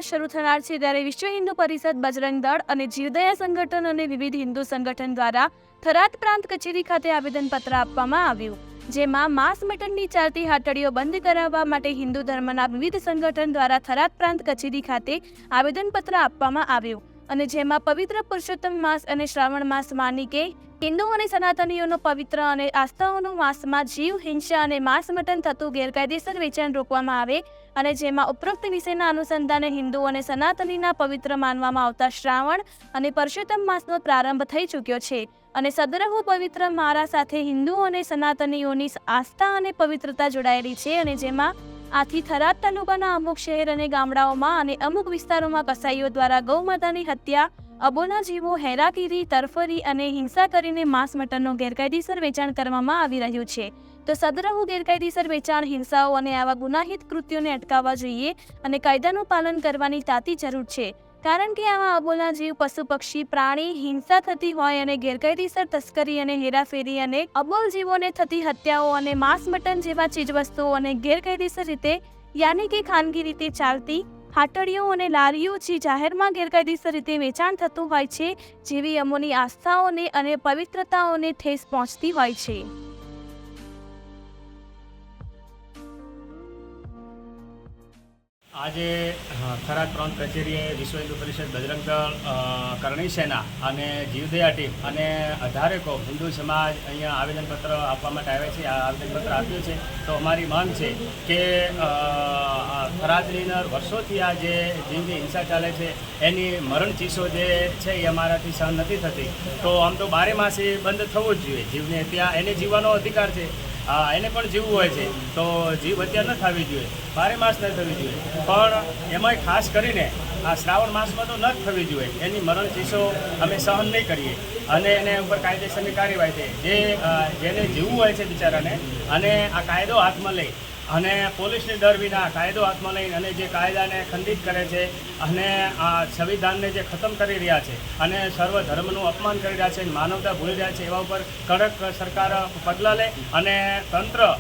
માસ શરૂ થનાર છે ત્યારે વિશ્વ હિન્દુ પરિષદ, બજરંગ દળ અને જીવદયા સંગઠન અને વિવિધ હિન્દુ સંગઠન દ્વારા થરાદ પ્રાંત કચેરી ખાતે આવેદનપત્ર આપવામાં આવ્યું, જેમાં માંસ મટનની ચાલતી હાટડીઓ બંધ કરાવવા માટે હિન્દુ ધર્મના વિવિધ સંગઠન દ્વારા થરાદ પ્રાંત કચેરી ખાતે આવેદનપત્ર આપવામાં આવ્યું અને જેમાં પવિત્ર પુરુષોત્તમ માસ અને શ્રાવણ માસ માની કે હિન્દુ અને સનાતનીઓનો પવિત્ર અને આસ્થાઓનો માસમાં જીવ, હિંસા અને માંસ મટન થતું ગેરકાયદેસર વેચાણ રોકવામાં આવે અને જેમાં ઉપરોક્ત વિષયના અનુસંધાને હિન્દુ અને સનાતનીના પવિત્ર માનવામાં આવતા શ્રાવણ અને પુરુષોત્તમ માસનો પ્રારંભ થઈ ચૂક્યો છે અને સદરહુ પવિત્ર મારા સાથે હિન્દુ અને સનાતનીઓની આસ્થા અને પવિત્રતા જોડાયેલી છે અને જેમાં આથી થરાદ તાલુકાના અમુક શહેર અને ગામડાઓમાં અને અમુક વિસ્તારોમાં કસાઈઓ દ્વારા ગૌમાતાની હત્યા, અબોલા જીવો, હેરાગીરી, તરફરી અને હિંસા કરીને માંસ મટનનું ગેરકાયદેસર વેચાણ કરવામાં આવી રહ્યું છે. તો સદરહુ ગેરકાયદેસર વેચાણ, હિંસાઓ અને આવા ગુનાહિત કૃત્યોને અટકાવવા જોઈએ અને કાયદાનું પાલન કરવાની તાતી જરૂર છે, કારણ કે આવા અબોલા જીવ, પશુ પક્ષી, પ્રાણી હિંસા થતી હોય અને ગેરકાયદેસર તસ્કરી અને હેરાફેરી અને અબોલ જીવોને થતી હત્યાઓ અને માંસ મટન જેવા ચીજવસ્તુઓ અને ગેરકાયદેસર રીતે યાની કે ખાનગી રીતે ચાલતી હાટડીઓ અને લારીઓ જે જાહેરમાં ગેરકાયદેસર રીતે વેચાણ થતું હોય છે જેવી અમોની આસ્થાઓને અને પવિત્રતાઓને ઠેસ પહોંચતી હોય છે. આજે થરાદ પ્રાંત કચેરીએ વિશ્વ હિન્દુ પરિષદ, બજરંગ દળ, કરણી સેના અને જીવદયા ટીમ અને 18 હિન્દુ સમાજ અહીંયા આવેદનપત્ર આપવા માટે આવ્યા છે. આ આવેદનપત્ર આપ્યું છે તો અમારી માંગ છે કે થરાદની અંદર વર્ષોથી આ જે જીવની હિંસા ચાલે છે એની મરણ ચીસો જે છે એ અમારાથી સહન નથી થતી. તો આમ તો 12 માસે બંધ થવું જ જોઈએ. જીવને ત્યાં એને જીવવાનો અધિકાર છે, એને પણ જીવવું હોય છે તો જીવ હત્યા ન થવી જોઈએ, 12 માસ ન થવી જોઈએ, પણ એમાંય ખાસ કરીને આ શ્રાવણ માસમાં તો ન જ થવી જોઈએ. એની મરણ ચીસો અમે સહન નહીં કરીએ અને એને ઉપર કાયદેસરની કાર્યવાહી થાય. જેને જીવવું હોય છે બિચારાને અને આ કાયદો હાથમાં લઈ અને પોલીસની ડર વિના કાયદો હાથમાં લઈને અને જે કાયદાને ખંડિત કરે છે અને આ સંવિધાનને જે ખતમ કરી રહ્યા છે અને સર્વ ધર્મનું અપમાન કરી રહ્યા છે, માનવતા ભૂલી રહ્યા છે, એવા ઉપર કડક સરકાર પગલાં લે અને તંત્ર